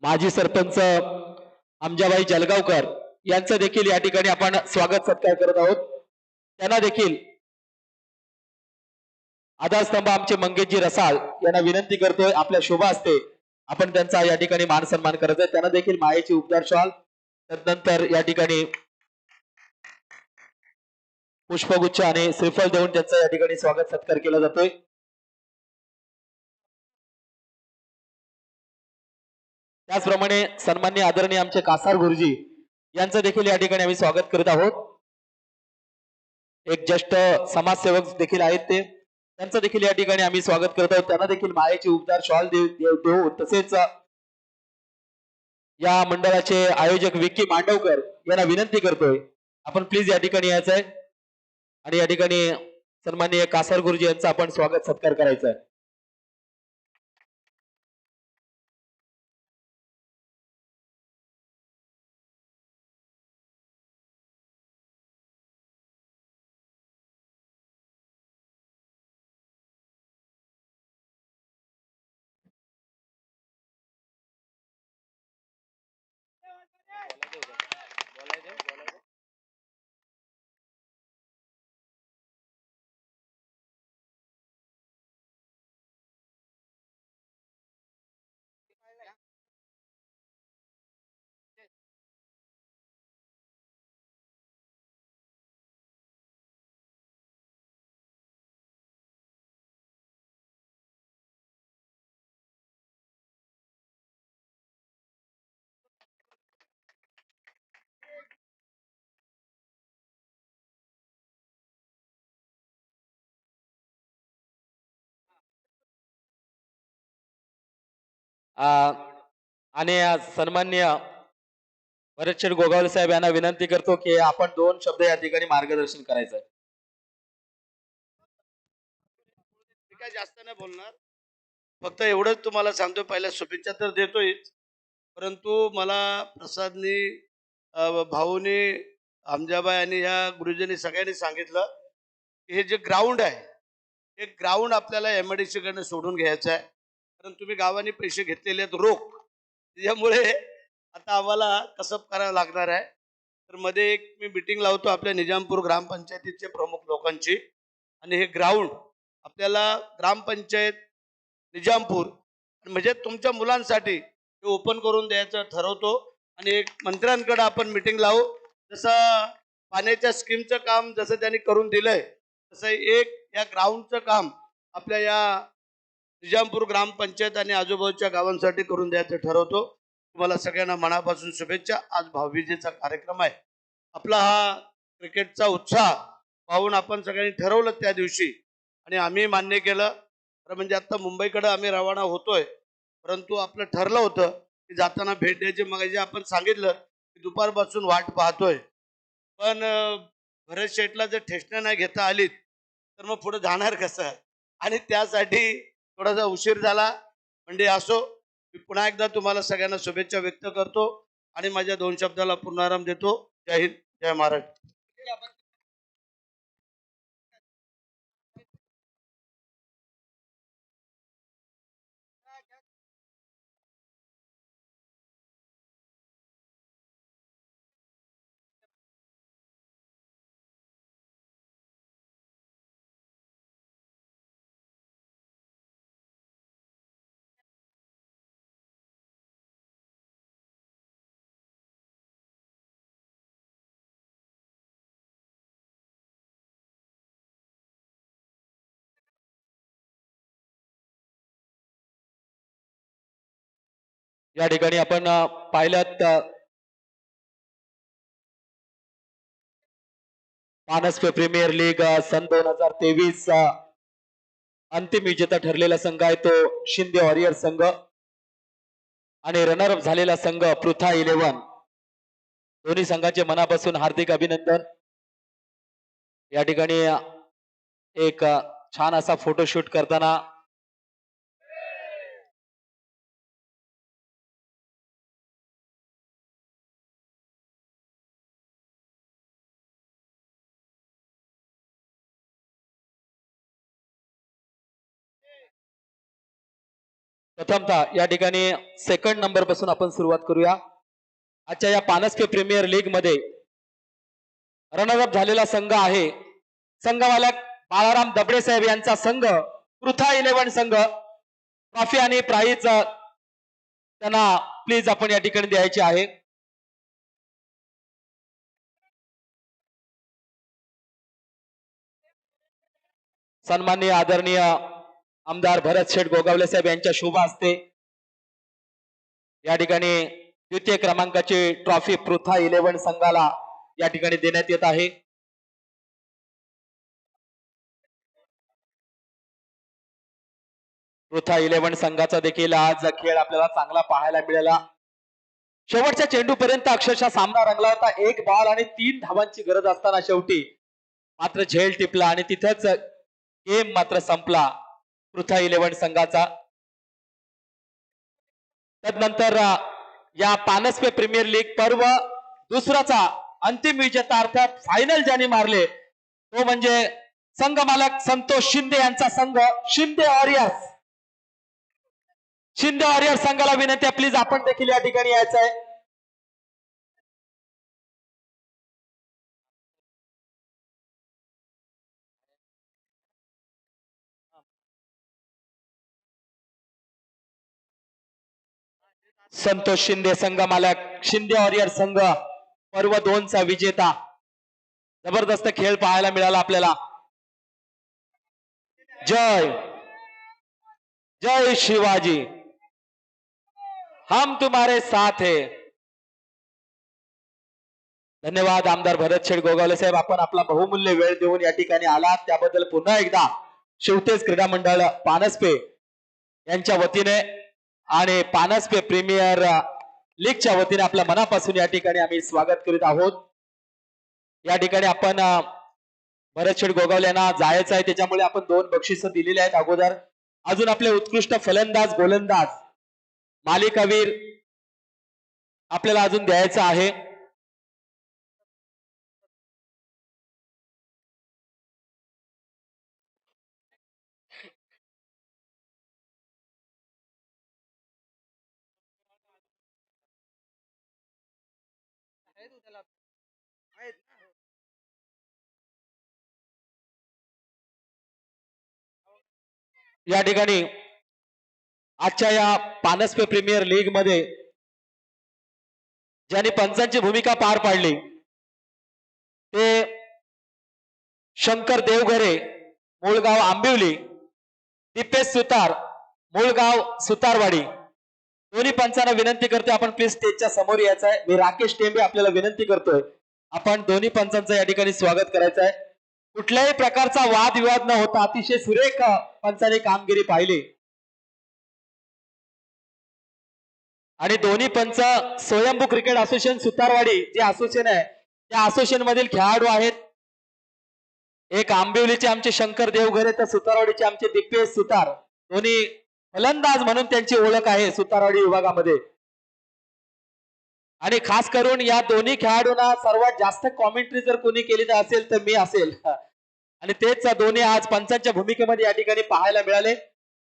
माजी सरपंच आमजाबाई जलगावकर यांचं देखील या ठिकाणी आपण स्वागत सत्कार करत आहोत। त्यांना देखील आधारस्तंभ आमचे मंगेशजी रसाळ यांना विनंती करतोय आपल्या शोभा असते आपण त्यांचा या ठिकाणी मान सन्मान करायचा आहे। त्यांना देखील मायेची उपचार शॉल तदनंतर या ठिकाणी पुष्पगुच्छ आणि श्रीफळ देऊन त्यांचा या ठिकाणी स्वागत सत्कार केला जातोय। त्याचप्रमाणे सन्माननीय आदरणीय आमचे कासार गुरुजी यांचं देखील या ठिकाणी आम्ही स्वागत करत आहोत। एक ज्येष्ठ समाजसेवक देखील आहेत ते त्यांचं देखील या ठिकाणी आम्ही स्वागत करत आहोत। त्यांना देखील मायेची उपचार शॉल देऊ तसेच या मंडळाचे आयोजक विक्की मांडवकर यांना विनंती करतोय आपण प्लीज या ठिकाणी यायचं आहे आणि या ठिकाणी सन्माननीय कासार गुरुजी यांचा आपण स्वागत सत्कार करायचा आहे। आणि सन्माननीय भरतशेठ गोगावले साहेब यांना विनंती करतो की आपण 2 शब्द या ठिकाणी मार्गदर्शन करायचं आहे। काय जास्त नाही बोलणार, फक्त एवढंच तुम्हाला सांगतो, पहिल्या शुभेच्छा तर देतोय, परंतु मला प्रसादनी भाऊनी आमजाबाई आणि ह्या गुरुजींनी सगळ्यांनी सांगितलं की हे जे ग्राउंड आहे हे ग्राउंड आपल्याला एमआयडीसी कडनं सोडून घ्यायचं आहे, कारण तुम्ही गावाने पैसे घेतलेले आहेत रोख, त्याच्यामुळे आता आम्हाला कसब करावं लागणार आहे। तर मध्ये एक मी मीटिंग लावतो आपल्या निजामपूर ग्रामपंचायतीचे प्रमुख लोकांची, आणि हे ग्राउंड आपल्याला ग्रामपंचायत निजामपूर म्हणजे तुमच्या मुलांसाठी हे ओपन करून द्यायचं ठरवतो। आणि एक मंत्र्यांकडे आपण मीटिंग लावू, जसं पाण्याच्या स्कीमचं काम जसं त्यांनी करून दिलंय तसं एक या ग्राउंडचं काम आपल्या या निजामपूर ग्रामपंचायत आणि आजूबाजूच्या गावांसाठी करून द्यायचं ठरवतो। तुम्हाला सगळ्यांना मनापासून शुभेच्छा। आज भाऊबीजेचा कार्यक्रम आहे, आपला हा क्रिकेटचा उत्साह पाहून आपण सगळ्यांनी ठरवलं त्या दिवशी आणि आम्ही मान्य केलं। तर म्हणजे आता मुंबईकडे आम्ही रवाना होतोय, परंतु आपलं ठरलं होतं की जाताना भेट द्यायची, मग जे आपण सांगितलं की दुपारपासून वाट पाहतोय, पण भरत शेठला जर ठेसणं नाही घेता आलीत तर मग पुढे जाणार कसं, आणि त्यासाठी थोडासा उशीर झाला, म्हणजे असो। मी पुन्हा एकदा तुम्हाला सगळ्यांना शुभेच्छा व्यक्त करतो आणि माझ्या 2 शब्दाला पूर्णाराम देतो। जय हिंद, जय महाराष्ट्र। या ठिकाणी आपण पाहिलं मानसपे प्रीमियर लीग सन 2023 अंतिम विजेता ठरलेला संघ आहे तो शिंदे वॉरियर संघ, आणि रनर अप झालेला संघ पृथा 11। दोन्ही संघाचे मनापासून हार्दिक अभिनंदन। या ठिकाणी एक छान असा फोटोशूट करताना प्रथमतः या ठिकाणी सेकंड नंबर पासून आपण सुरुवात करूया. आजच्या या पानसके प्रीमियर लीग मध्ये रनरअप झालेला संघ आहे संघ मालक बाळाराम दबडे साहेब यांचा संघ पृथा 11 संघ. ट्रॉफी आणि प्राइज त्यांना प्लीज आपण या ठिकाणी द्यायची आहे. सन्माननीय आदरणीय आमदार भरत शेठ गोगावले साहेब यांच्या शुभ हस्ते या ठिकाणी द्वितीय क्रमांकाची ट्रॉफी पृथा 11 संघाला या ठिकाणी देण्यात येत आहे. पृथा 11 संघाचा देखील आज खेळ आपल्याला चांगला पाहायला मिळाला. शेवटच्या चेंडूपर्यंत अक्षरशः सामना रंगला होता. एक बॉल आणि 3 धावांची गरज असताना शेवटी मात्र झेल टिपला आणि तिथंच गेम मात्र संपला पृथा 11 संघाचा. तदनंतर या पानसपे प्रीमियर लीग पर्व दुसराचा अंतिम विजेता अर्थात फायनल ज्यांनी मारले तो म्हणजे संघ मालक संतोष शिंदे यांचा संघ शिंदे वॉरियर्स. शिंदे वॉरियर्स संघाला विनंती आहे प्लीज आपण देखील या ठिकाणी यायचं आहे. संतोष शिंदे संघ मालक शिंदे वॉरियर संघ पर्व 2 चा विजेता. जबरदस्त खेळ पाहायला मिळाला आपल्याला. जय जय शिवाजी हम तुम्हारे साथ है. धन्यवाद आमदार भरत शेठ गोगावले साहेब आपण आपला बहुमूल्य वेळ देऊन या ठिकाणी आलात त्याबद्दल पुन्हा एकदा शिवतेज क्रीडा मंडळ पानसपे यांच्या वतीने आणि पानसपे प्रीमियर लीगच्या वतीने आपल्या मनापासून या ठिकाणी आम्ही स्वागत करीत आहोत. या ठिकाणी आपण भरत शेठ गोगावले यांना जायचं आहे त्याच्यामुळे आपण 2 बक्षिसं दिलेली आहेत अगोदर. अजून आपले उत्कृष्ट फलंदाज गोलंदाज मालिकावीर आपल्याला अजून द्यायचं आहे. या ठिकाणी आजच्या या पानसपे प्रीमियर लीग मध्ये ज्यांनी पंचांची भूमिका पार पाडली ते शंकर देवघरे मूळगाव आंबिवली, दीपेश सुतार मूळगाव सुतारवाडी. दोन्ही पंचांना विनंती करतोय आपण प्लीज स्टेजच्या समोर यायचं आहे. मी राकेश टेंबे आपल्याला विनंती करतोय आपण दोन्ही पंचांचं या ठिकाणी स्वागत करायचं आहे. कुठल्याही प्रकारचा वादविवाद न होता अतिशय सुरेख पंचांनी कामगिरी पाहिली आणि दोन्ही पंच स्वयंभू क्रिकेट असोसिएशन सुतारवाडी जे असोसिएशन आहे त्या असोसिएशन मधील खेळाडू आहेत. एक आंबिवलीचे आमचे शंकर देवघरे तर सुतारवाडीचे आमचे दीपेश सुतार दोन्ही फलंदाज म्हणून त्यांची ओळख आहे सुतारवाडी विभागामध्ये. आणि खास करून या दोन्ही खेळाडूंना सर्वात जास्त कॉमेंट्री जर कोणी केली तर असेल तर मी असेल आणि तेच दोन्ही आज पंचांच्या भूमिकेमध्ये या ठिकाणी पाहायला मिळाले.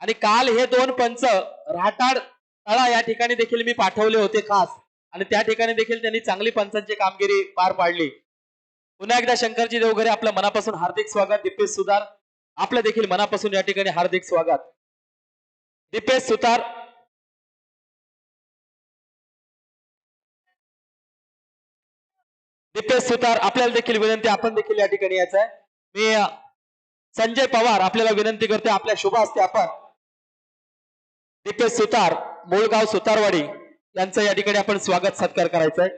आणि काल हे 2 पंच राहटाड तळा या ठिकाणी देखील मी पाठवले होते खास आणि त्या ठिकाणी देखील त्यांनी चांगली पंचांची कामगिरी पार पाडली. पुन्हा एकदा शंकरजी देवघरे आपलं मनापासून हार्दिक स्वागत. दीपेश सुतार आपलं देखील मनापासून या ठिकाणी हार्दिक स्वागत. दीपेश सुतार दीपेश सुतार आपल्याला देखील विनंती आपण देखील या ठिकाणी यायचं आहे. मी संजय पवार आपल्याला विनंती करते आपल्या शुभ हस्ते आपण दीपेश सुतार मूळगाव सुतारवाडी यांचं या ठिकाणी आपण स्वागत सत्कार करायचा आहे.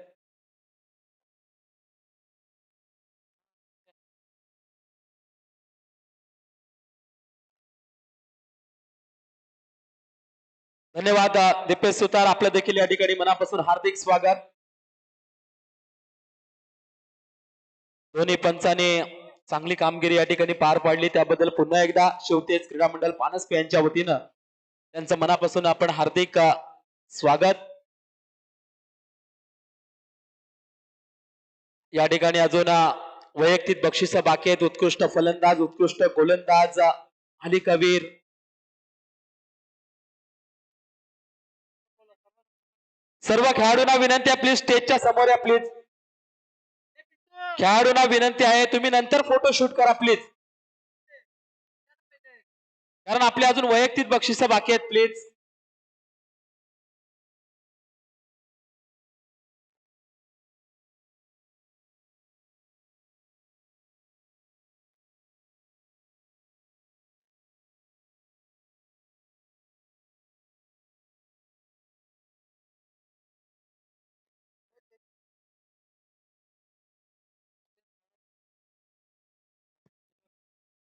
धन्यवाद दीपेश सुतार आपलं देखील या ठिकाणी मनापासून हार्दिक स्वागत. दोन्ही पंचांनी चांगली कामगिरी या ठिकाणी पार पाडली त्याबद्दल पुन्हा एकदा शिवतेज क्रीडा मंडळ पानसपे यांच्या वतीनं त्यांचं मनापासून आपण हार्दिक स्वागत. या ठिकाणी अजून वैयक्तिक बक्षिसं बाकी आहेत. उत्कृष्ट फलंदाज उत्कृष्ट गोलंदाज मालिकावीर सर्व खेळाडूंना विनंती आहे, प्लीज स्टेजच्या समोर या प्लीज. खेळाडूंना विनंती आहे, तुम्ही नंतर फोटो शूट करा प्लीज, कारण आपले अजून वैयक्तिक बक्षिस बाकी आहेत प्लीज.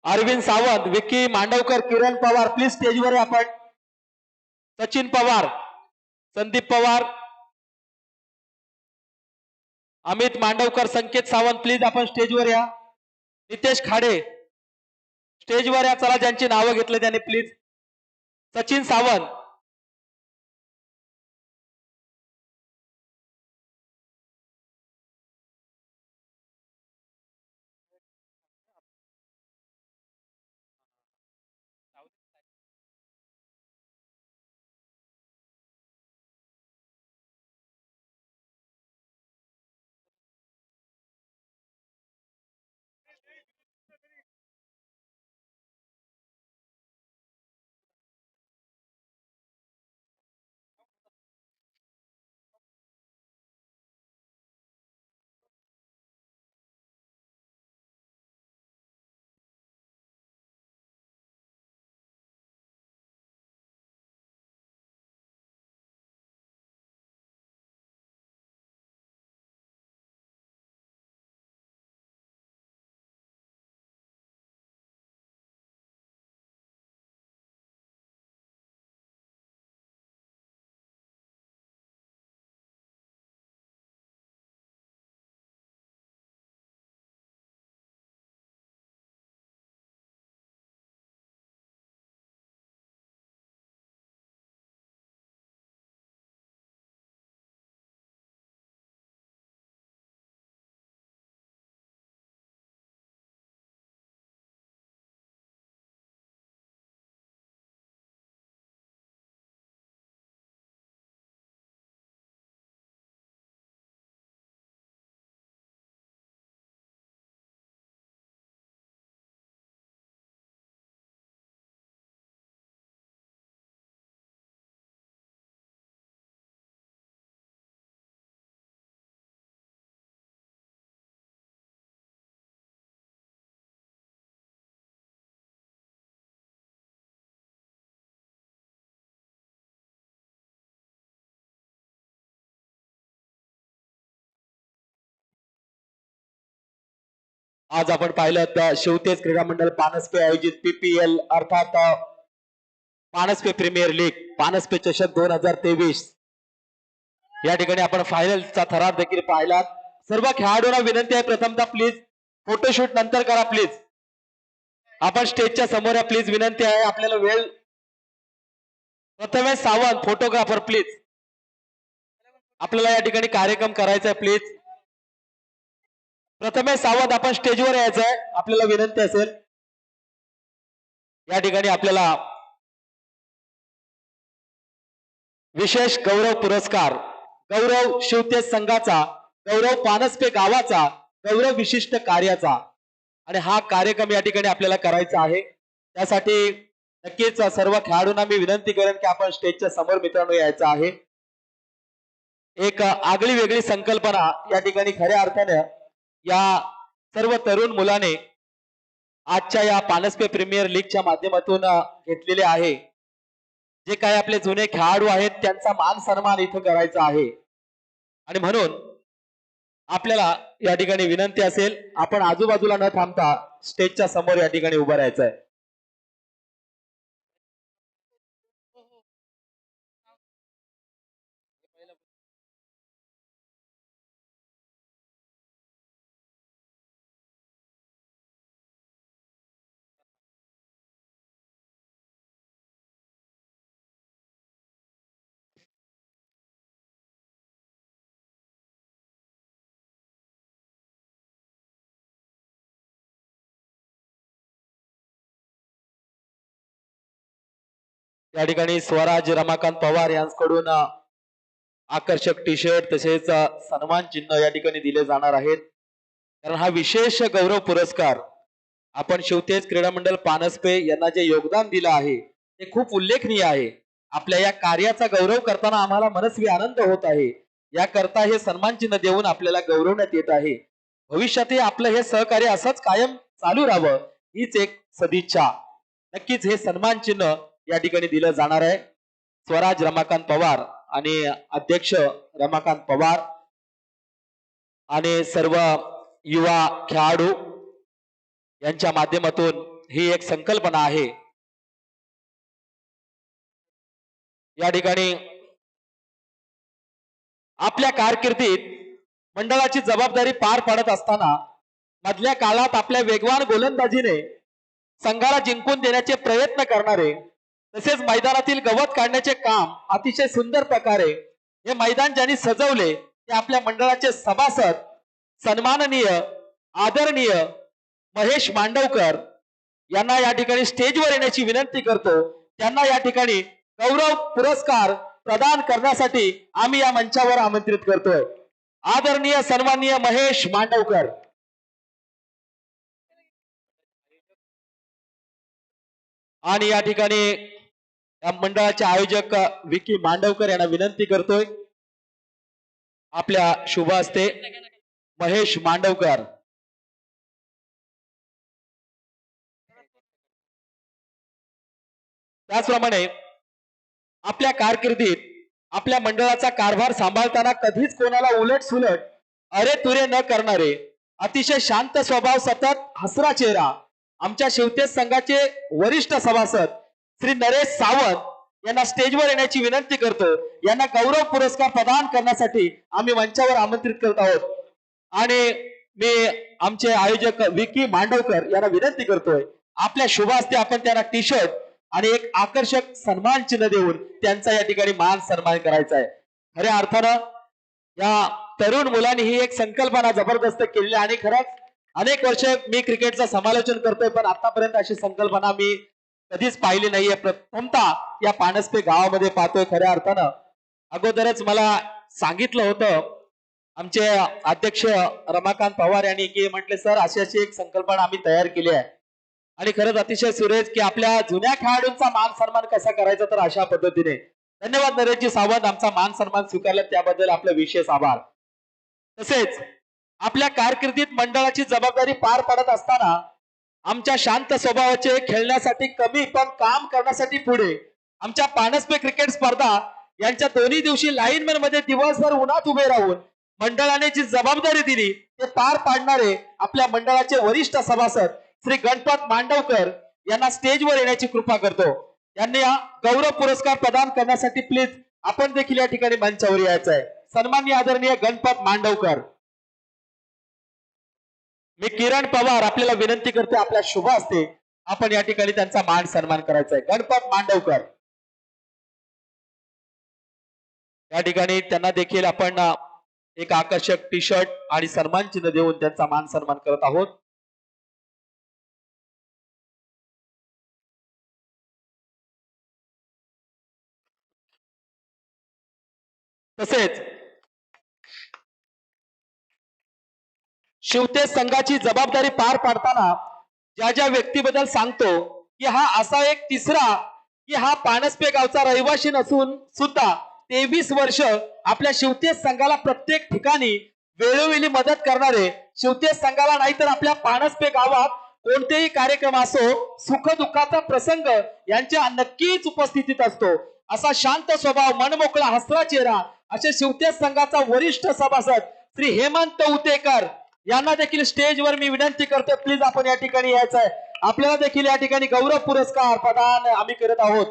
अरविंद सावंत, विक्की मांडवकर, किरण पवार प्लीज स्टेजवर या आपण. सचिन पवार, संदीप पवार, अमित मांडवकर, संकेत सावंत प्लीज आपण स्टेजवर या. नितेश खाडे स्टेजवर या, चला ज्यांची नावं घेतले त्यांनी प्लीज. सचिन सावंत, आज आपण पाहिलं तर शिवतेज क्रीडा मंडळ पानसपे आयोजित पीपीएल अर्थात पानसपे प्रीमियर लीग पानसपे चषक 2023 या ठिकाणी आपण फायनलचा थरार देखील पाहिलात. सर्व खेळाडूंना विनंती आहे, प्रथमतः प्लीज फोटोशूट नंतर करा प्लीज. आपण स्टेजच्या समोर या प्लीज, विनंती आहे आपल्याला वेळ. प्रथमेश सावंत फोटोग्राफर प्लीज, आपल्याला या ठिकाणी कार्यक्रम करायचा आहे प्लीज. प्रथमेश सावंत आपण स्टेजवर यायचं आहे, आपल्याला विनंती असेल. या ठिकाणी आपल्याला विशेष गौरव पुरस्कार, गौरव शिवतेज संघाचा, गौरव पानसपे गावाचा, गौरव विशिष्ट कार्याचा, आणि हा कार्यक्रम या ठिकाणी आपल्याला करायचा आहे. त्यासाठी नक्कीच सर्व खेळाडूंना मी विनंती करेन की आपण स्टेजच्या समोर मित्रांनो यायचं आहे. एक आगळी वेगळी संकल्पना या ठिकाणी खऱ्या अर्थाने या सर्व तरुण मुलाने आजच्या या पानसपे प्रीमियर लीगच्या माध्यमातून घेतलेले आहे. जे काही आपले जुने खेळाडू आहेत त्यांचा मान सन्मान इथं करायचा आहे, आणि म्हणून आपल्याला या ठिकाणी विनंती असेल आपण आजूबाजूला न थांबता स्टेजच्या समोर या ठिकाणी उभं राहायचं आहे. या ठिकाणी स्वराज रमाकांत पवार यांच्याकडून आकर्षक टी शर्ट तसेच सन्मान चिन्ह या ठिकाणी दिले जाणार आहेत. कारण हा विशेष गौरव पुरस्कार आपण शिवतेज क्रीडा मंडळ पानसपे यांना जे योगदान दिलं आहे ते खूप उल्लेखनीय आहे. आपल्या या कार्याचा गौरव करताना आम्हाला मनस्वी आनंद होत आहे. याकरता हे सन्मान चिन्ह देऊन आपल्याला गौरवण्यात येत आहे. भविष्यातही आपलं हे सहकार्य असंच कायम चालू राहावं हीच एक सदिच्छा. नक्कीच हे सन्मान चिन्ह या ठिकाणी दिलं जाणार आहे. स्वराज रमाकांत पवार आणि अध्यक्ष रमाकांत पवार आणि सर्व युवा खेळाडू यांच्या माध्यमातून ही एक संकल्पना आहे. या ठिकाणी आपल्या कारकिर्दीत मंडळाची जबाबदारी पार पाडत असताना मधल्या काळात आपल्या वेगवान गोलंदाजीने संघाला जिंकून देण्याचे प्रयत्न करणारे तसेच मैदानातील गवत काढण्याचे काम अतिशय सुंदर प्रकारे हे मैदान ज्यांनी सजवले ते आपल्या मंडळाचे सभासद सन्माननीय आदरणीय महेश मांडवकर यांना या ठिकाणी स्टेजवर येण्याची विनंती करतो. त्यांना या ठिकाणी गौरव पुरस्कार प्रदान करण्यासाठी आम्ही या मंचावर आमंत्रित करतोय. आदरणीय सन्माननीय महेश मांडवकर. आणि या ठिकाणी या मंडळाचे आयोजक विकी मांडवकर यांना विनंती करतोय आपल्या शुभ हस्ते महेश मांडवकर. त्याचप्रमाणे आपल्या कारकिर्दीत आपल्या मंडळाचा कारभार सांभाळताना कधीच कोणाला उलट सुलट अरे तुरे न करणारे अतिशय शांत स्वभाव सतत हसरा चेहरा आमच्या शिवतेज संघाचे वरिष्ठ सभासद श्री नरेश सावंत यांना स्टेजवर येण्याची विनंती करतो. यांना गौरव पुरस्कार प्रदान करण्यासाठी आम्ही मंचावर आमंत्रित करत आहोत. आणि मी आमचे आयोजक विकी मांडवकर यांना विनंती करतोय आपल्या शुभ हस्ते आपण त्यांना टी शर्ट आणि एक आकर्षक सन्मान चिन्ह देऊन त्यांचा या ठिकाणी मान सन्मान करायचा आहे. खऱ्या अर्थानं या तरुण मुलांनी ही एक संकल्पना जबरदस्त केलेली आणि खरंच अनेक वर्ष मी क्रिकेटचं समालोचन करतोय पण आतापर्यंत अशी संकल्पना मी कधीच पाहिली नाहीये. प्रथमतः या पानसपे गावामध्ये पाहतोय. खऱ्या अर्थानं अगोदरच मला सांगितलं होतं आमचे अध्यक्ष रमाकांत पवार यांनी की म्हटले सर अशी अशी एक संकल्पना आम्ही तयार केली आहे आणि खरंच अतिशय सुरेश की आपल्या जुन्या खेळाडूंचा मान सन्मान कसा करायचा तर अशा पद्धतीने. धन्यवाद नरेशजी सावंत आमचा मान सन्मान स्वीकारला त्याबद्दल आपले विशेष आभार. तसेच आपल्या कारकिर्दीत मंडळाची जबाबदारी पार पाडत असताना आमच्या शांत स्वभावाचे खेळण्यासाठी कमी पण काम करण्यासाठी पुढे आमच्या पानसपे क्रिकेट स्पर्धा यांच्या दोन्ही दिवशी लाईनमॅन मध्ये दिवसभर उन्हात उभे राहून मंडळाने जी जबाबदारी दिली ते पार पाडणारे आपल्या मंडळाचे वरिष्ठ सभासद श्री गणपत मांडवकर यांना स्टेजवर येण्याची कृपा करतो. यांनी हा गौरव पुरस्कार प्रदान करण्यासाठी प्लीज आपण देखील या ठिकाणी मंचावर यायचं आहे. सन्माननीय आदरणीय गणपत मांडवकर. मी किरण पवार आपल्याला विनंती करते आपल्या शुभ हस्ते आपण या ठिकाणी त्यांचा मान सन्मान करायचा आहे. गणपत मांडवकर या ठिकाणी त्यांना देखील आपण एक आकर्षक टी शर्ट आणि सन्मान चिन्ह देऊन त्यांचा मान सन्मान करत आहोत. तसेच शिवतेज संघाची जबाबदारी पार पाडताना ज्या ज्या व्यक्तीबद्दल सांगतो की हा असा एक तिसरा की हा पानसपे गावचा रहिवासी नसून सुद्धा 23 वर्ष आपल्या शिवतेज संघाला प्रत्येक ठिकाणी वेळोवेळी मदत करणारे शिवतेज संघाला नाही तर आपल्या पानसपे गावात कोणतेही कार्यक्रम असो सुख दुःखाचा प्रसंग यांच्या नक्कीच उपस्थितीत असतो. असा शांत स्वभाव मनमोकळा हसरा चेहरा असे शिवतेज संघाचा वरिष्ठ सभासद श्री हेमंत उतेकर यांना देखील स्टेजवर मी विनंती करतो प्लीज आपण या ठिकाणी यायचं आहे. आपल्याला देखील या ठिकाणी गौरव पुरस्कार प्रदान आम्ही करत आहोत.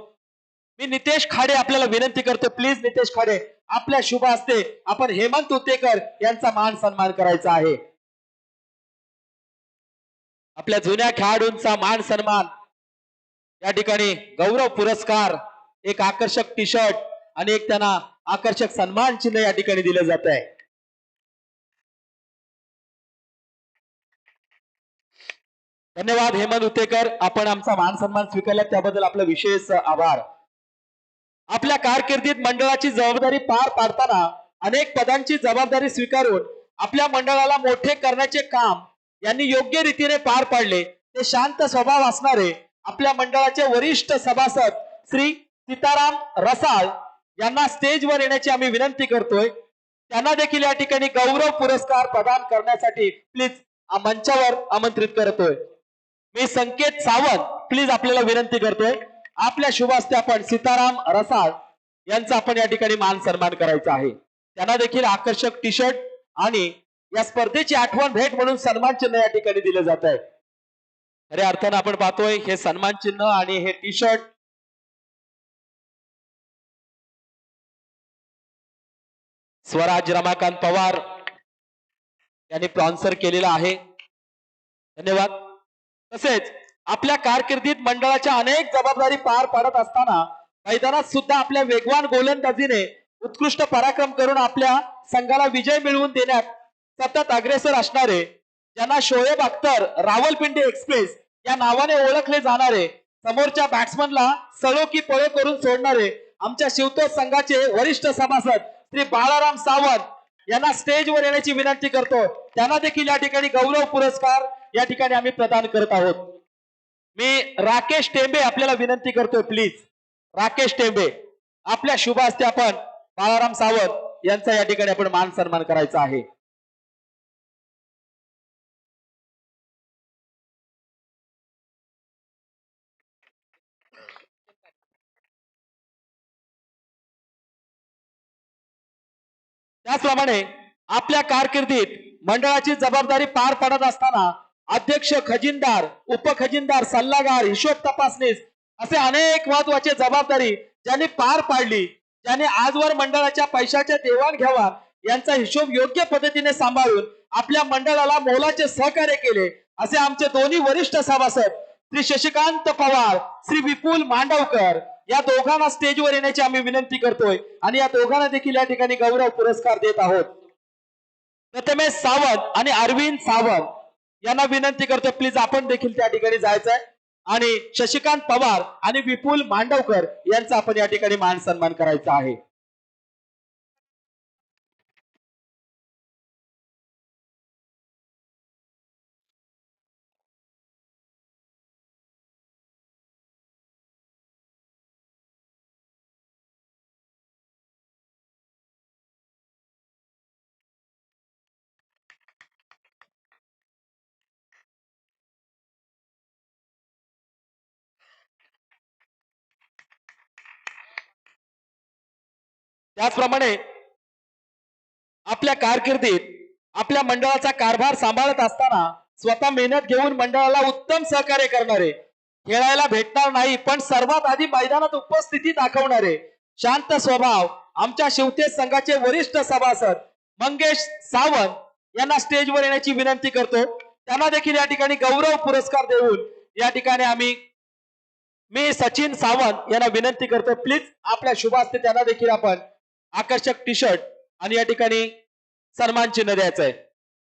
मी नितेश खाडे आपल्याला विनंती करतो प्लीज नितेश खाडे आपल्या शुभ हस्ते आपण हेमंत उतेकर यांचा मान सन्मान करायचा आहे. आपल्या जुन्या खेळाडूंचा मान सन्मान या ठिकाणी गौरव पुरस्कार एक आकर्षक टी शर्ट आणि एक त्यांना आकर्षक सन्मान चिन्ह या ठिकाणी दिलं जात आहे. धन्यवाद हेमंत उतेकर आपण आमचा मान सन्मान स्वीकारला त्याबद्दल आपला विशेष आभार. आपल्या कारकिर्दीत मंडळाची जबाबदारी पार पाडताना अनेक पदांची जबाबदारी स्वीकारून आपल्या मंडळाला मोठे करण्याचे काम यांनी योग्य रीतीने पार पाडले। ते शांत स्वभाव असणारे आपल्या मंडळाचे वरिष्ठ सभासद श्री सीताराम रसाळ यांना स्टेजवर येण्याची आम्ही विनंती करतोय। त्यांना देखील या ठिकाणी गौरव पुरस्कार प्रदान करण्यासाठी प्लीज मंचावर आमंत्रित करतोय। मी संकेत सावंत प्लीज आपल्याला विनंती करतोय, आपल्या शुभ हस्ते आपण सीताराम रसाळ यांचा आपण या ठिकाणी मान सन्मान करायचा आहे। त्यांना देखील आकर्षक टी शर्ट आणि या स्पर्धेची आठवण भेट म्हणून सन्मान चिन्ह या ठिकाणी दिले जात आहे। खऱ्या अर्थानं आपण पाहतोय हे सन्मान चिन्ह आणि हे टी शर्ट स्वराज रमाकांत पवार यांनी स्पॉन्सर केलेला आहे, धन्यवाद। तसेच आपल्या कारकिर्दीत मंडळाच्या अनेक जबाबदारी पार पाडत असताना मैदानात सुद्धा आपल्या वेगवान गोलंदाजीने उत्कृष्ट पराक्रम करून आपल्या संघाला विजय मिळवून देण्यात सतत अग्रेसर असणारे, ज्यांना शोएब अख्तर रावलपिंडी एक्सप्रेस या नावाने ओळखले जाणारे, समोरच्या बॅट्समनला सळो की पळो करून सोडणारे आमच्या शिवतोष संघाचे वरिष्ठ सभासद श्री बाळाराम सावंत यांना स्टेजवर येण्याची विनंती करतो। त्यांना देखील या ठिकाणी गौरव पुरस्कार या ठिकाणी आम्ही प्रदान करत आहोत। मी राकेश टेंबे आपल्याला विनंती करतोय, प्लीज राकेश टेंबे आपल्या शुभ हस्ते आपण बाळाराम सावंत यांचा या ठिकाणी आपण मान सन्मान करायचा आहे। त्याचप्रमाणे आपल्या कारकिर्दीत मंडळाची जबाबदारी पार पाडत असताना अध्यक्ष, खजिनदार, उपखजिनदार, सल्लागार, हिशोब तपासनीस असे अनेक महत्वाचे जबाबदारी ज्यांनी पार पाडली, ज्यांनी आजवर मंडळाच्या पैशाच्या देवाणघेवाण यांचा हिशोब योग्य पद्धतीने सांभाळून आपल्या मंडळाला मोलाचे सहकार्य केले, असे आमचे दोन्ही वरिष्ठ सभासद श्री शशिकांत पवार, श्री विपुल मांडवकर या दोघांना स्टेजवर येण्याची आम्ही विनंती करतोय आणि या दोघांना देखील या ठिकाणी गौरव पुरस्कार देत आहोत। प्रथमेश सावंत आणि अरविंद सावंत यांना विनंती करतोय, प्लीज आपण देखील त्या ठिकाणी जायचंय आणि शशिकांत पवार आणि विपुल मांडवकर यांचा आपण या ठिकाणी मान सन्मान करायचा आहे। त्याचप्रमाणे आपल्या कारकिर्दीत आपल्या मंडळाचा कारभार सांभाळत असताना स्वतः मेहनत घेऊन मंडळाला उत्तम सहकार्य करणारे, खेळायला भेटणार नाही पण सर्वात आधी मैदानात उपस्थिती दाखवणारे, शांत स्वभाव आमच्या शिवतेज संघाचे वरिष्ठ सभासद मंगेश सावंत यांना स्टेजवर येण्याची विनंती करतो। त्यांना देखील या ठिकाणी गौरव पुरस्कार देऊन या ठिकाणी मी सचिन सावंत यांना विनंती करतो, प्लीज आपल्या शुभ हस्ते त्यांना देखील आपण आकर्षक टी शर्ट आणि या ठिकाणी सन्मान चिन्ह द्यायचं आहे।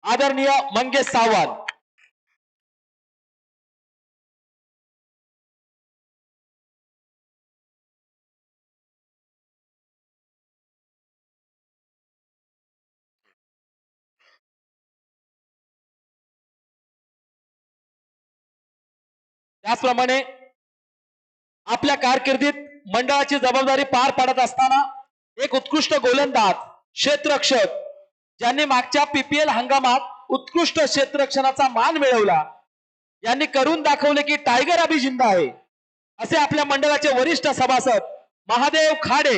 आदरणीय मंगेश सावंत। त्याचप्रमाणे आपल्या कारकिर्दीत मंडळाची जबाबदारी पार पाडत असताना एक उत्कृष्ट गोलंदाज, क्षेत्ररक्षक ज्यांनी मागच्या पीपीएल हंगामात उत्कृष्ट क्षेत्ररक्षणाचा मान मिळवला, यांनी करून दाखवले की टायगर अभी जिंदा आहे, असे आपल्या मंडळाचे वरिष्ठ सभासद महादेव खाडे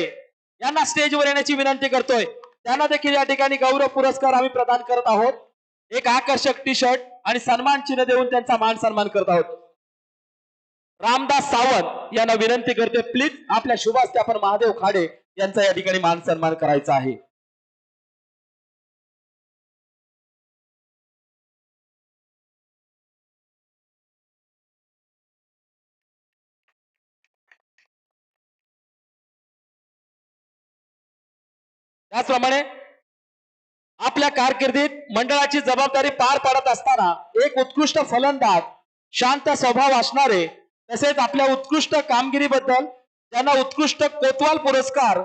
यांना स्टेजवर येण्याची विनंती करतोय। त्यांना देखील या ठिकाणी गौरव पुरस्कार आम्ही प्रदान करत आहोत। एक आकर्षक टी शर्ट आणि सन्मान चिन्ह देऊन त्यांचा मान सन्मान करत आहोत। रामदास सावंत यांना विनंती करते, प्लीज आपल्या शुभ हस्ते आपण महादेव खाडे यांचा या ठिकाणी मान सन्मान करायचा आहे। त्याचप्रमाणे आपल्या कारकिर्दीत मंडळाची जबाबदारी पार पाडत असताना एक उत्कृष्ट फलंदाज, शांत स्वभाव असणारे, तसेच आपल्या उत्कृष्ट कामगिरीबद्दल ज्यांना उत्कृष्ट कोतवाल पुरस्कार,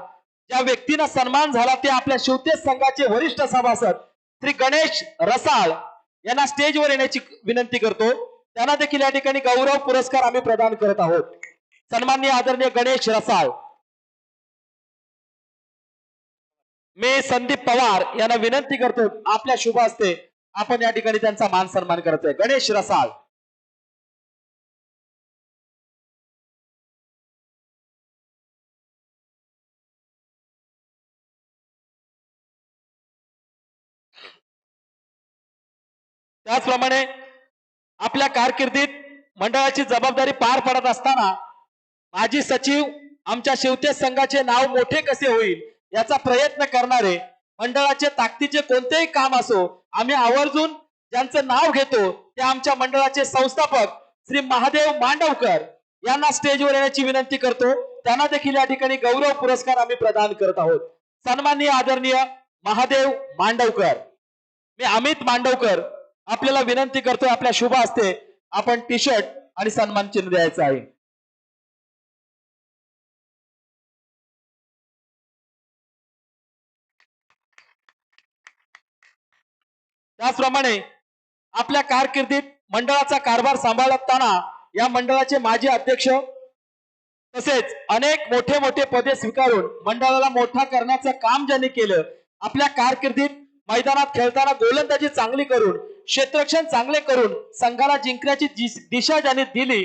ज्या व्यक्तींना सन्मान झाला ते आपल्या शिवतेज संघाचे वरिष्ठ सभासद श्री गणेश रसाळ यांना स्टेजवर येण्याची विनंती करतो. त्यांना देखील या ठिकाणी गौरव पुरस्कार आम्ही प्रदान करत आहोत. सन्माननीय आदरणीय गणेश रसाळ, मी संदीप पवार यांना विनंती करतो आपल्या शुभ हस्ते आपण या ठिकाणी त्यांचा मान सन्मान करतोय. गणेश रसाळ. त्याचप्रमाणे आपल्या कारकिर्दीत मंडळाची जबाबदारी पार पडत असताना माजी सचिव आमच्या शिवतेज संघाचे नाव मोठे कसे होईल याचा प्रयत्न करणारे, मंडळाचे ताकदीचे कोणतेही काम असो आम्ही आवर्जून ज्यांचं नाव घेतो ते आमच्या मंडळाचे संस्थापक श्री महादेव मांडवकर यांना स्टेजवर येण्याची विनंती करतो. त्यांना देखील या ठिकाणी गौरव पुरस्कार आम्ही प्रदान करत आहोत. सन्माननीय आदरणीय महादेव मांडवकर, मी अमित मांडवकर आपल्याला विनंती करतोय आपल्या शुभ हस्ते आपण टी शर्ट आणि सन्मान चिन्ह द्यायचं आहे. त्याचप्रमाणे आपल्या कारकिर्दीत मंडळाचा कारभार सांभाळताना या मंडळाचे माजी अध्यक्ष तसेच अनेक मोठे मोठे पदे स्वीकारून मंडळाला मोठा करण्याचं काम ज्यांनी केलं, आपल्या कारकिर्दीत मैदानात खेळताना गोलंदाजी चांगली करून क्षेत्ररक्षण चांगले करून संघाला जिंकण्याची दिशा ज्यांनी दिली,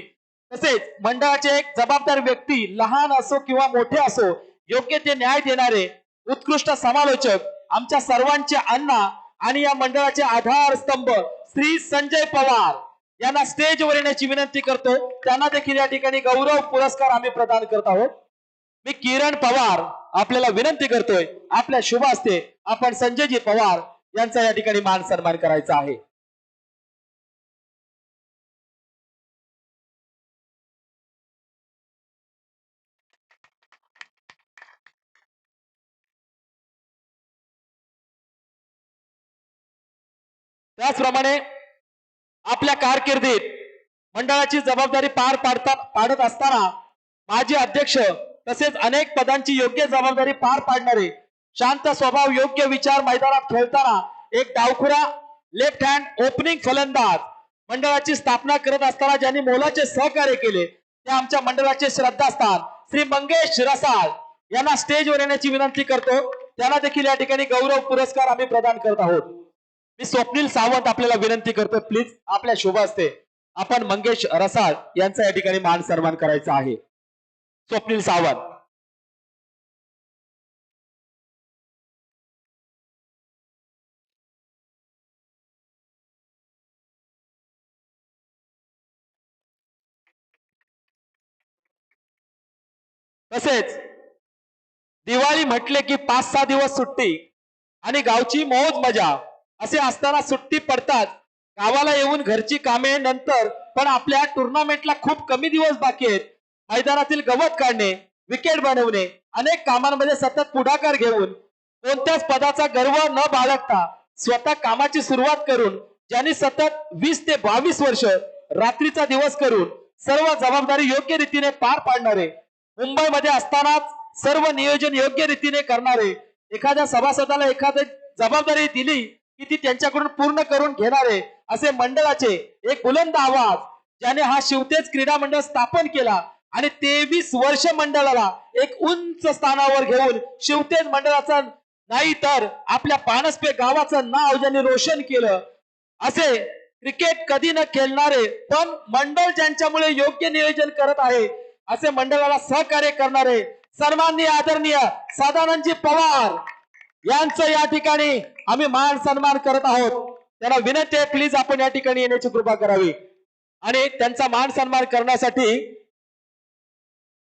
तसेच मंडळाचे एक जबाबदार व्यक्ती लहान असो किंवा मोठे असो योग्य ते न्याय देणारे उत्कृष्ट समालोचक आमच्या सर्वांचे अण्णा आणि या मंडळाचे आधारस्तंभ श्री संजय पवार यांना स्टेजवर येण्याची विनंती करतो. त्यांना देखील या ठिकाणी गौरव पुरस्कार आम्ही प्रदान करत आहोत. मी किरण पवार आपल्याला विनंती करतोय आपल्या शुभ हस्ते आपण संजयजी पवार यांचा या ठिकाणी मान सन्मान करायचा आहे. त्याचप्रमाणे आपल्या कारकिर्दीत मंडळाची जबाबदारी पाडत असताना माजी अध्यक्ष तसेच अनेक पदांची योग्य जबाबदारी पार पाडणारे शांत स्वभाव योग्य विचार मैदानात खेळताना एक डावखुरा लेफ्ट हँड ओपनिंग फलंदाज मंडळाची स्थापना करत असताना ज्यांनी मोलाचे सहकार्य केले ते आमच्या मंडळाचे श्रद्धास्थान श्री मंगेश रसाळ यांना स्टेजवर येण्याची विनंती करतो. त्यांना देखील या ठिकाणी गौरव पुरस्कार आम्ही प्रदान करत आहोत. मी स्वप्नील सावंत आपल्याला विनंती करतो प्लीज आपल्या शुभ हस्ते आपण मंगेश रसाळ यांचा या ठिकाणी मान सन्मान करायचा आहे. स्वप्नील सावंत. तसेच दिवाळी म्हटले की 5-6 दिवस सुट्टी आणि गावची मौज मजा असे असताना सुट्टी पडतात गावाला येऊन घरची कामे नंतर पण आपल्या टुर्नामेंटला खूप कमी दिवस बाकी आहेत. मैदानातील गवत काढणे, विकेट बनवणे, अनेक कामांमध्ये सतत पुढाकार घेऊन कोणत्याच पदाचा गर्व न बाळगता स्वतः कामाची सुरुवात करून ज्यांनी सतत 20 ते 22 वर्ष रात्रीचा दिवस करून सर्व जबाबदारी योग्य रीतीने पार पाडणारे, मुंबईमध्ये असतानाच सर्व नियोजन योग्य रीतीने करणारे, एखाद्या सभासदाला एखादी जबाबदारी दिली की ती त्यांच्याकडून पूर्ण करून घेणारे असे मंडळाचे एक बुलंद आवाज ज्याने हा शिवतेज क्रीडा मंडळ स्थापन केला आणि 23 वर्ष मंडळाला एक उंच स्थानावर घेऊन शिवतेज मंडळाचा नाही तर आपल्या पानसपे गावाचं नाव ज्यांनी रोशन केलं असे क्रिकेट कधी न खेळणारे पण मंडळ ज्यांच्यामुळे योग्य नियोजन करत आहे असे मंडळाला सहकार्य करणारे सन्माननीय आदरणीय सदानंदजी पवार यांचं या ठिकाणी आम्ही मान सन्मान करत आहोत. त्यांना विनंती आहे प्लीज आपण या ठिकाणी येण्याची कृपा करावी आणि त्यांचा मान सन्मान करण्यासाठी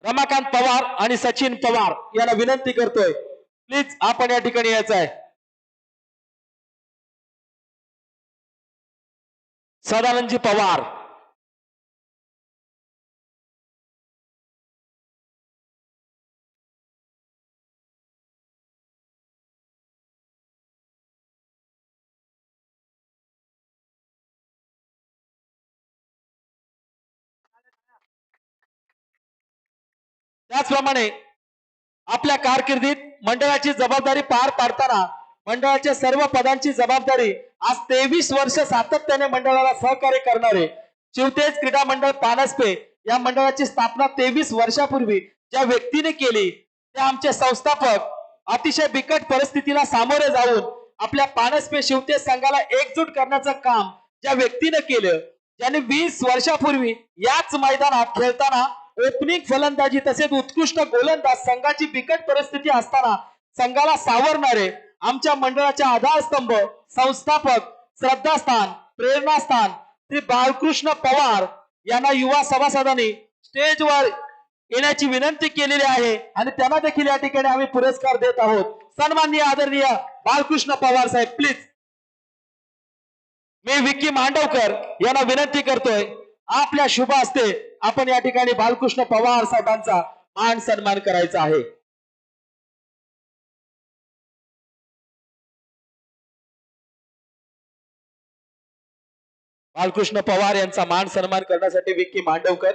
रमाकांत पवार आणि सचिन पवार यांना विनंती करतोय प्लीज आपण या ठिकाणी यायचं आहे. सदानंदजी पवार. त्याचप्रमाणे आपल्या कारकिर्दीत मंडळाची जबाबदारी पार पाडताना मंडळाच्या सर्व पदांची जबाबदारी आज 23 वर्ष सातत्याने मंडळाला सहकार्य करणारे शिवतेज क्रीडा मंडळ पानसपे या मंडळाची स्थापना 23 वर्षापूर्वी ज्या व्यक्तीने केली त्या आमचे संस्थापक अतिशय बिकट परिस्थितीला सामोरे जाऊन आपल्या पानसपे शिवतेज संघाला एकजूट करण्याचं काम ज्या व्यक्तीने केलं, ज्याने 20 वर्षापूर्वी याच मैदानात खेळताना ओपनिंग फलंदाजी तसेच उत्कृष्ट गोलंदाज संघाची बिकट परिस्थिती असताना संघाला सावरणारे आमच्या मंडळाचे आधारस्तंभ संस्थापक श्रद्धास्थान प्रेरणास्थान श्री बाळकृष्ण पवार यांना युवा सभासदांनी स्टेजवर येण्याची विनंती केलेली आहे आणि त्यांना देखील या ठिकाणी आम्ही पुरस्कार देत आहोत. सन्माननीय आदरणीय बाळकृष्ण पवार साहेब प्लीज. मी विक्की मांडवकर यांना विनंती करतोय आपल्या शुभ हस्ते आपण या ठिकाणी बाळकृष्ण पवार साहेबांचा मान सन्मान करायचा आहे. बाळकृष्ण पवार यांचा मान सन्मान करण्यासाठी विक्की मांडवकर.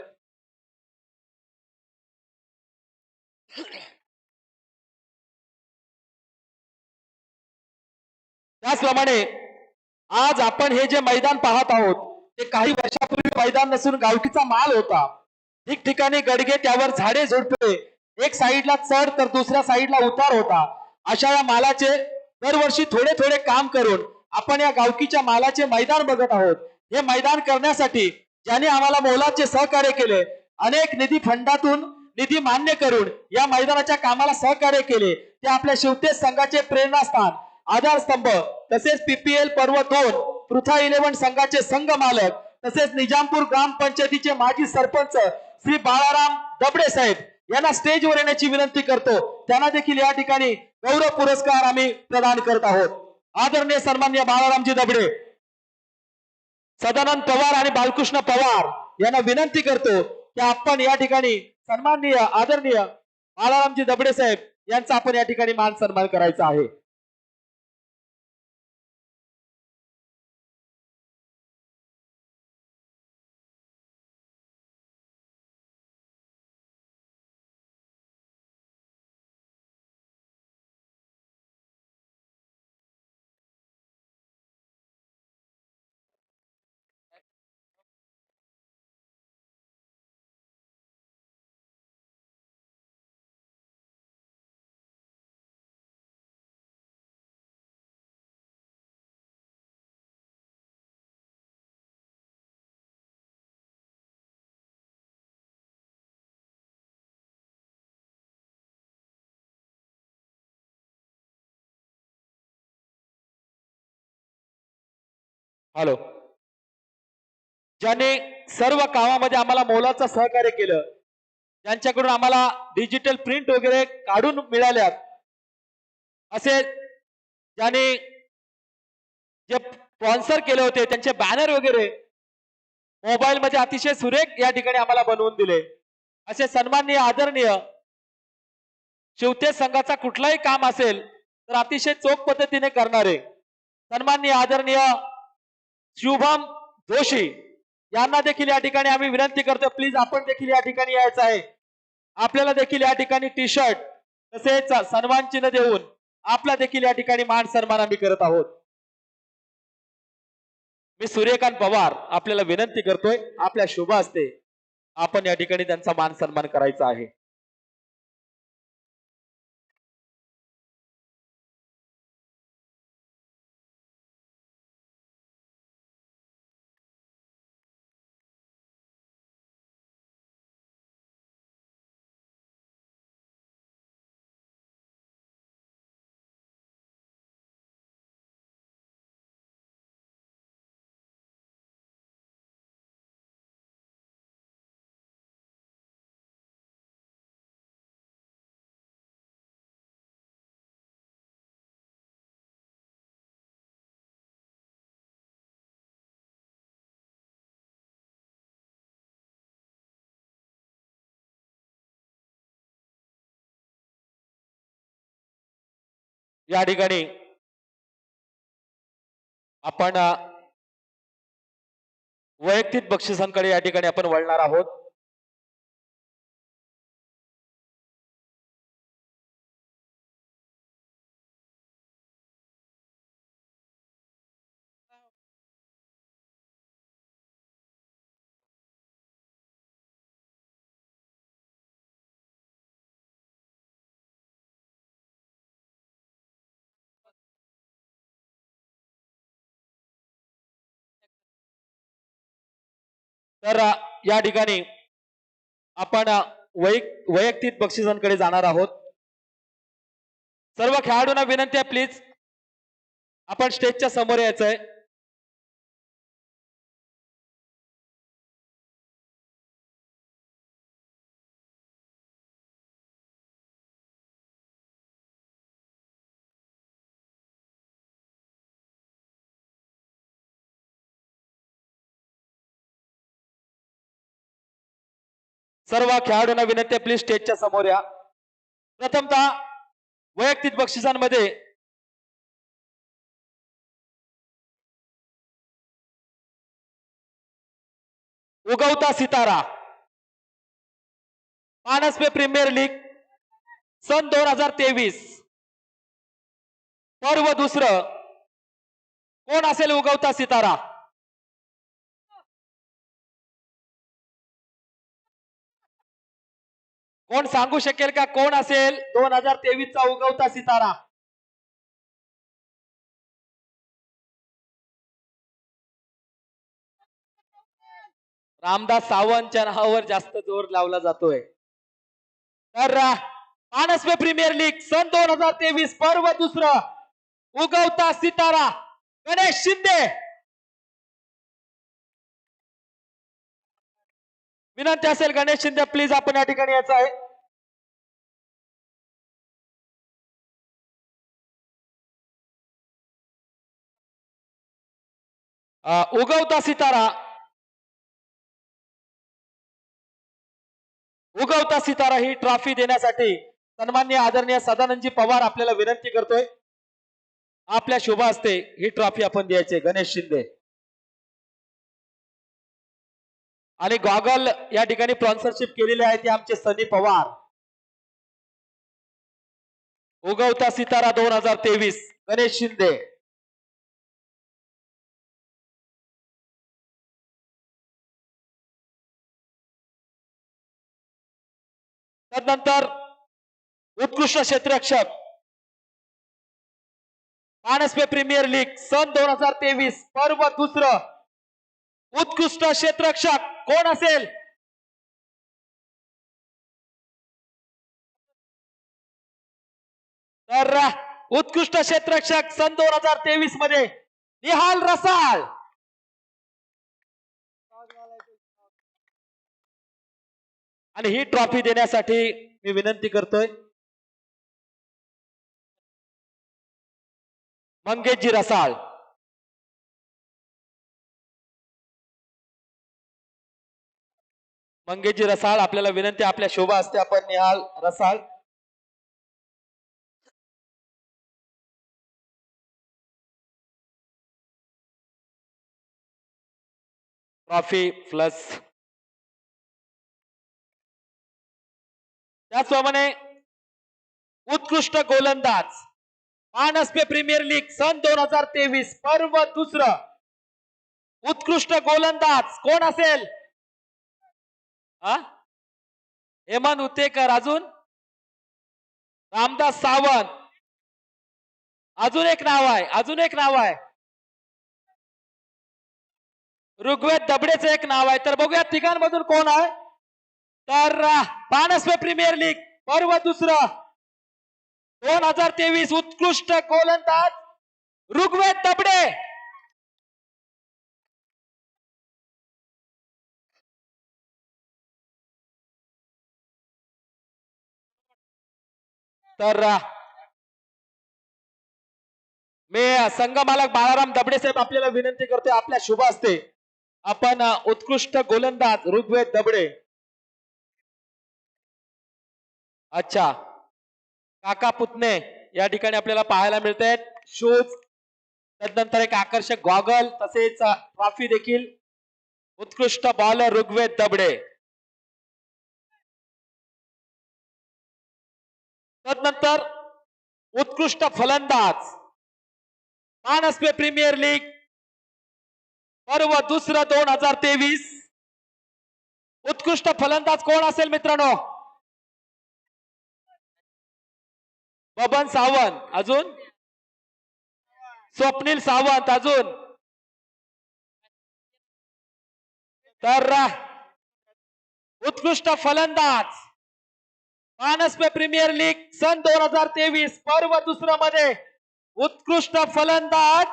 त्याचप्रमाणे आज आपण हे जे मैदान पाहत आहोत ते काही वर्षापूर्वी मैदान नसून गावकीचा माल होता. ठिकठिकाणी गडगे, त्यावर झाडे झुडपे, एक साईडला चढ तर दुसऱ्या साईडला उतार होता. अशा या मालाचे दरवर्षी थोडे थोडे काम करून आपण या गावकीच्या मालाचे मैदान बघत आहोत. हे मैदान करण्यासाठी ज्यांनी आम्हाला मोलाचे सहकार्य केले, अनेक निधी फंडातून निधी मान्य करून या मैदानाच्या कामाला सहकार्य केले, ते आपल्या शिवतेज संघाचे प्रेरणास्थान आधारस्तंभ तसेच पीपीएल पर्व 2 पृथा 11 संघाचे संघ मालक तसेच निजामपूर ग्रामपंचायतीचे माजी सरपंच श्री बाळाराम दबडे साहेब यांना स्टेजवर येण्याची विनंती करतो. त्यांना देखील या ठिकाणी गौरव पुरस्कार आम्ही प्रदान करत आहोत. आदरणीय सन्माननीय बाळारामजी दबडे, सदानंद पवार आणि बाळकृष्ण पवार यांना विनंती करतो की आपण या ठिकाणी सन्माननीय आदरणीय बाळारामजी दबडे साहेब यांचा आपण या ठिकाणी मान सन्मान करायचा आहे. हॅलो. ज्यांनी सर्व कामामध्ये आम्हाला मोलाचं सहकार्य केलं, ज्यांच्याकडून आम्हाला डिजिटल प्रिंट वगैरे काढून मिळाल्यात, असे ज्यांनी जे स्पॉन्सर केले होते त्यांचे बॅनर वगैरे मोबाईल मध्ये अतिशय सुरेख या ठिकाणी आम्हाला बनवून दिले, असे सन्माननीय आदरणीय शिवतेज संघाचा कुठलाही काम असेल तर अतिशय चोख पद्धतीने करणारे सन्माननीय आदरणीय शुभम जोशी यांना देखील या ठिकाणी आम्ही विनंती करतो, प्लीज आपण देखील या ठिकाणी यायचं आहे. आपल्याला देखील या ठिकाणी टी शर्ट तसेच सन्मान चिन्ह देऊन आपला देखील या ठिकाणी मान सन्मान आम्ही करत आहोत. मी सूर्यकांत पवार आपल्याला विनंती करतोय आपल्या शुभ हस्ते आपण या ठिकाणी त्यांचा मान सन्मान करायचा आहे. या ठिकाणी आपण वैयक्तिक बक्षिसांकडे या ठिकाणी आपण वळणार आहोत. तर या ठिकाणी आपण वैयक्तिक बक्षिसांकडे जाणार आहोत. सर्व खेळाडूंना विनंती आहे, प्लीज आपण स्टेजच्या समोर यायचंय. सर्व खेळाडूंना विनंती आहे, प्लीज स्टेजच्या समोर या. प्रथमतः वैयक्तिक बक्षिसांमध्ये उगवता सितारा मानसपे प्रीमियर लीग सन 2023 पर्व दुसरं. कोण असेल उगवता सितारा? कोण सांगू शकेल का कोण असेल 2023 चा उगवता सितारा? रामदास सावंतच्या नावावर जास्त जोर लावला जातोय. तर मानसपे प्रीमियर लीग सन 2023 पर्व दुसरं उगवता सितारा गणेश शिंदे. विनंती असेल गणेश शिंदे, प्लीज आपण या ठिकाणी यायचं आहे. उगवता सितारा ही ट्रॉफी देण्यासाठी सन्माननीय आदरणीय सदानंदजी पवार आपल्याला विनंती करतोय. आपल्या शुभ हस्ते ही ट्रॉफी आपण द्यायची. गणेश शिंदे आणि गॉगल या ठिकाणी स्पॉन्सरशिप केलेले आहे ते आमचे सनी पवार. उगवता सितारा 2023 गणेश शिंदे. तदनंतर उत्कृष्ट क्षेत्ररक्षक मानसपे प्रीमियर लीग सन 2023 पर्व दुसरं उत्कृष्ट क्षेत्ररक्षक कोण असेल? तर उत्कृष्ट क्षेत्ररक्षक सन 2023 मध्ये निहाल रसाळ. आणि ही ट्रॉफी देण्यासाठी मी विनंती करतोय मंगेशजी रसाळ. मंगेशजी रसाळ आपल्याला विनंती, आपल्या शोभा असते आपण निहाल रसाळ. Trophy plus. त्याचप्रमाणे उत्कृष्ट गोलंदाज मानसपे प्रीमियर लीग सन 2023 पर्व दुसरं उत्कृष्ट गोलंदाज कोण असेल? हेमंत उतेकर. अजून रामदास सावंत. अजून एक नाव आहे ऋग्वेद दबडेचं एक नाव आहे. तर बघूया तिघांमधून कोण आहे. तर मानसपे प्रीमियर लीग पर्व दुसरं 2023 उत्कृष्ट गोलंदाज ऋग्वेद दबडे. तर मी संघमालक बाळाराम दबडे साहेब आपल्याला विनंती करतोय, आपल्या शुभ हस्ते आपण उत्कृष्ट गोलंदाज ऋग्वेद दबडे. अच्छा, काका पुतणे या ठिकाणी आपल्याला पाहायला मिळत आहेत. शूज, त्यानंतर एक आकर्षक गॉगल, तसेच ट्रॉफी देखील. उत्कृष्ट बॉलर ऋग्वेद दबडे. तदनंतर उत्कृष्ट फलंदाज मानसपे प्रीमियर लीग पर्व दुसरं 2023 उत्कृष्ट फलंदाज कोण असेल मित्रांनो? बबन सावंत. अजून स्वप्नील सावंत. अजून तर उत्कृष्ट फलंदाज मानसपे प्रीमियर लीग सन 2023 पर्व दुसरं मध्ये उत्कृष्ट फलंदाज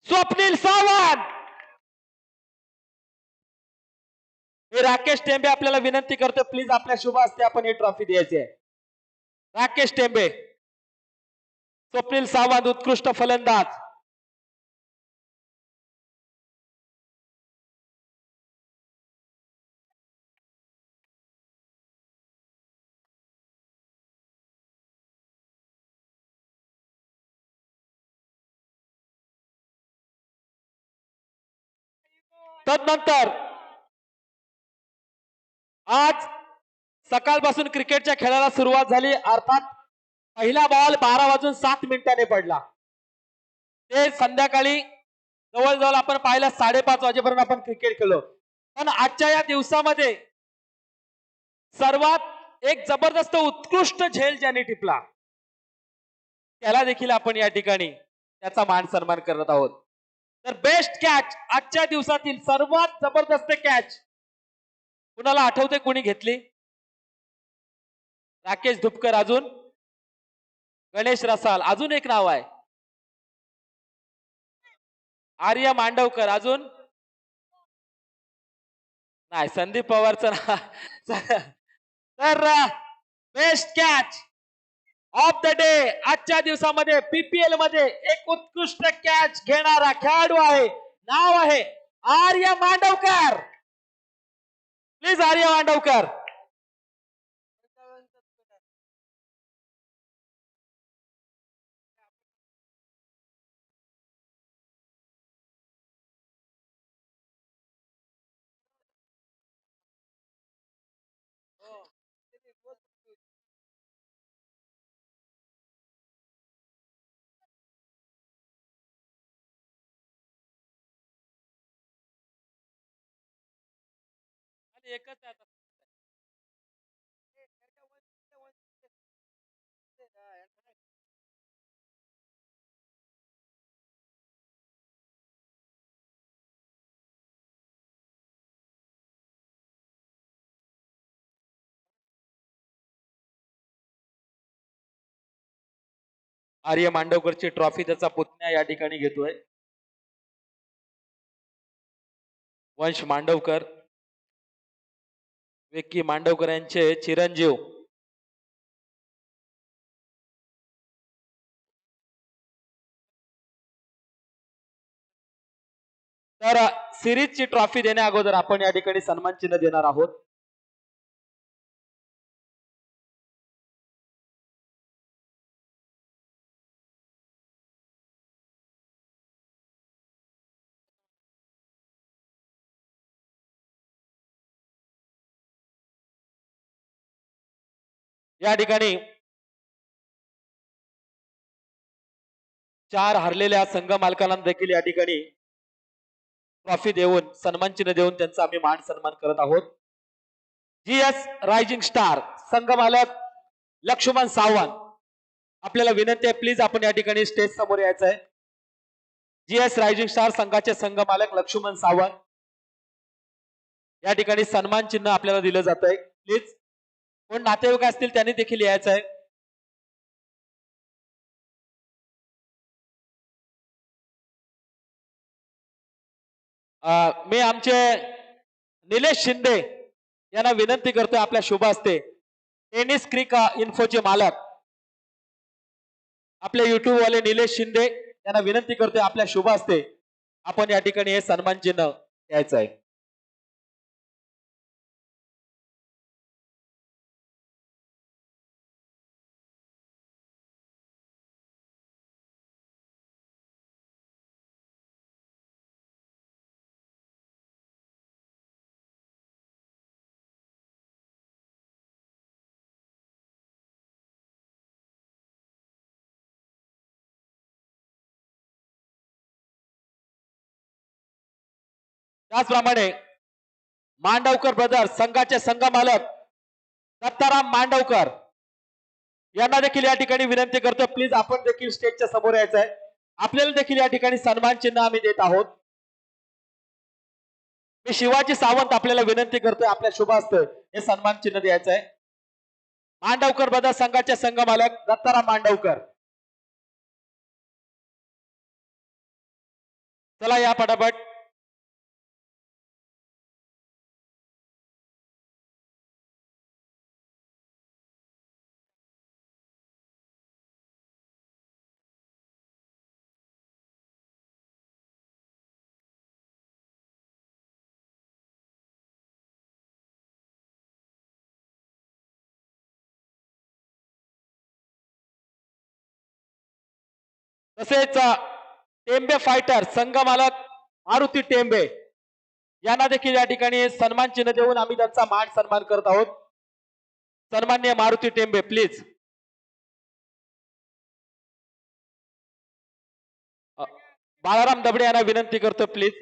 स्वप्नील सावंत. हे राकेश टेंबे आपल्याला विनंती करतो, प्लीज आपल्या शुभ हस्ते आपण ही ट्रॉफी द्यायची आहे. राकेश टेंबे, स्वप्नील सावंत उत्कृष्ट फलंदाज. तदनंतर आज सकाळपासून क्रिकेटच्या खेळाला सुरुवात झाली, अर्थात पहिला बॉल 12:07 पडला. ते संध्याकाळी जवळजवळ आपण पाहिलं 5:30 वाजेपर्यंत आपण क्रिकेट खेळलो. पण आजच्या या दिवसामध्ये सर्वात एक जबरदस्त उत्कृष्ट झेल ज्याने टिपला त्याला देखील आपण या ठिकाणी त्याचा मान सन्मान करत आहोत. तर बेस्ट कॅच आजच्या दिवसातील सर्वात जबरदस्त कॅच कुणाला आठवते कोणी घेतली? राकेश धुपकर, अजून गणेश रसाल, अजून एक नाव आहे आर्य मांडवकर, अजून नाही संदीप पवारचं नाव. तर best catch of the day आजच्या दिवसामध्ये पीपीएल मध्ये एक उत्कृष्ट कॅच घेणारा खेळाडू आहे, नाव आहे आर्य मांडवकर. प्लीज आर्य मांडवकर. एकच आहे आता. आर्य मांडवकरची ट्रॉफी त्याचा पुतण्या या ठिकाणी घेतोय, वंश मांडवकर, विक्की मांडवकर यांचे चिरंजीव. तर सिरीजची ट्रॉफी देण्या अगोदर आपण या ठिकाणी सन्मान चिन्ह देणार आहोत. या ठिकाणी 4 हरलेल्या संघ मालकांना देखील या ठिकाणी ट्रॉफी देऊन सन्मान चिन्ह देऊन त्यांचा आम्ही मान सन्मान करत आहोत. जीएस रायझिंग स्टार संघ मालक लक्ष्मण सावंत, आपल्याला विनंती आहे प्लीज आपण या ठिकाणी स्टेज समोर यायचं आहे. जीएस रायझिंग स्टार संघाचे संघ मालक लक्ष्मण सावंत या ठिकाणी सन्मान चिन्ह आपल्याला दिलं जात आहे. प्लीज कोण नातेवाईक असतील त्यांनी देखील यायचं आहे. मी आमचे निलेश शिंदे यांना विनंती करतोय आपल्या शुभ हस्ते, टेनिस क्रिक इन्फोचे मालक आपले युट्यूब वाले निलेश शिंदे यांना विनंती करतोय आपल्या शुभ हस्ते आपण या ठिकाणी हे सन्मान चिन्ह द्यायचं आहे. त्याचप्रमाणे मांडवकर ब्रदर्स संघाचे संघ मालक दत्ताराम मांडवकर यांना देखील या ठिकाणी विनंती करतो, प्लीज आपण देखील स्टेजच्या समोर यायचं आहे. आपल्याला देखील या ठिकाणी सन्मान चिन्ह आम्ही देत आहोत. मी शिवाजी सावंत आपल्याला विनंती करतोय आपल्या शुभ हस्ते हे सन्मान चिन्ह द्यायचं आहे. मांडवकर बदल संघाचे संघ मालक दत्ताराम मांडवकर, चला या पटापट. तसेच टेंबे फायटर संघ मालक मारुती टेंबे यांना देखील या ठिकाणी सन्मान चिन्ह देऊन आम्ही त्यांचा मान सन्मान करत आहोत. सन्माननीय मारुती टेंबे प्लीज. बाळाराम दबडे यांना विनंती करतो प्लीज.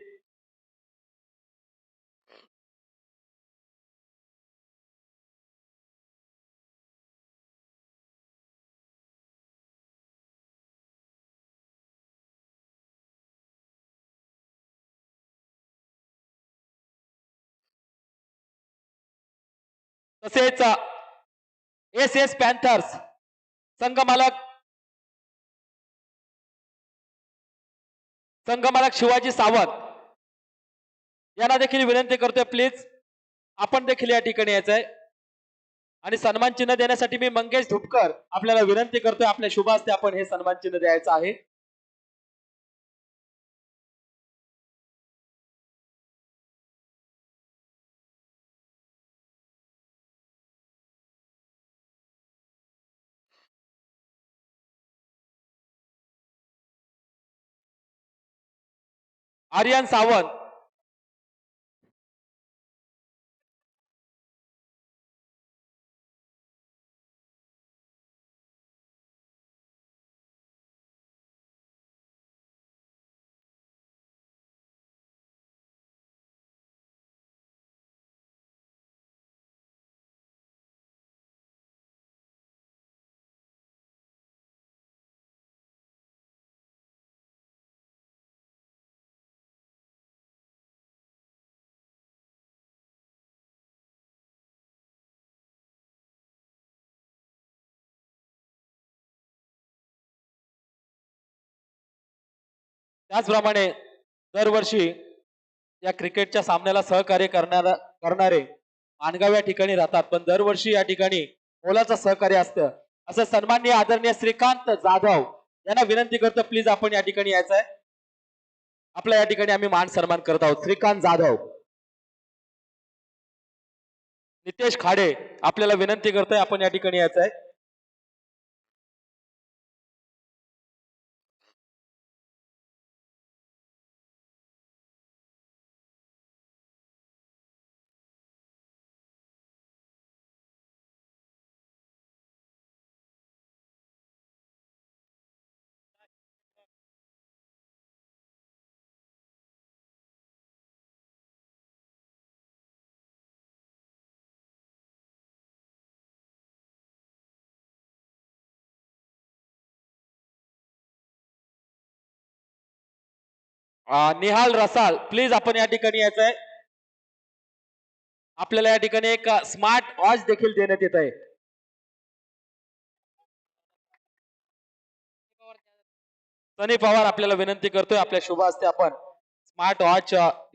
तसेच एस एस पॅन्थर्स संघ मालक शिवाजी सावंत यांना देखील विनंती करतोय प्लीज आपण देखील या ठिकाणी यायचं आहे. आणि सन्मान चिन्ह देण्यासाठी मी मंगेश धुपकर आपल्याला विनंती करतोय आपल्या शुभ हस्ते आपण हे सन्मान चिन्ह द्यायचं आहे. आर्यन सावंत, त्याचप्रमाणे दरवर्षी या क्रिकेटच्या सामन्याला सहकार्य करणारे माणगाव या ठिकाणी राहतात, पण दरवर्षी या ठिकाणी मोलाचं सहकार्य असतं. असं सन्माननीय आदरणीय श्रीकांत जाधव यांना विनंती करतो प्लीज आपण या ठिकाणी यायचं आहे. आपल्या या ठिकाणी आम्ही मान सन्मान करत आहोत. श्रीकांत जाधव. नितेश खाडे आपल्याला विनंती करतोय आपण या ठिकाणी यायचं आहे. निहाल रसाल प्लीज आपण या ठिकाणी यायचं आहे. आपल्याला या ठिकाणी एक स्मार्ट वॉच देखील देण्यात येत आहे. सनी पवार आपल्याला विनंती करतोय आपल्या शुभ हस्ते आपण स्मार्ट वॉच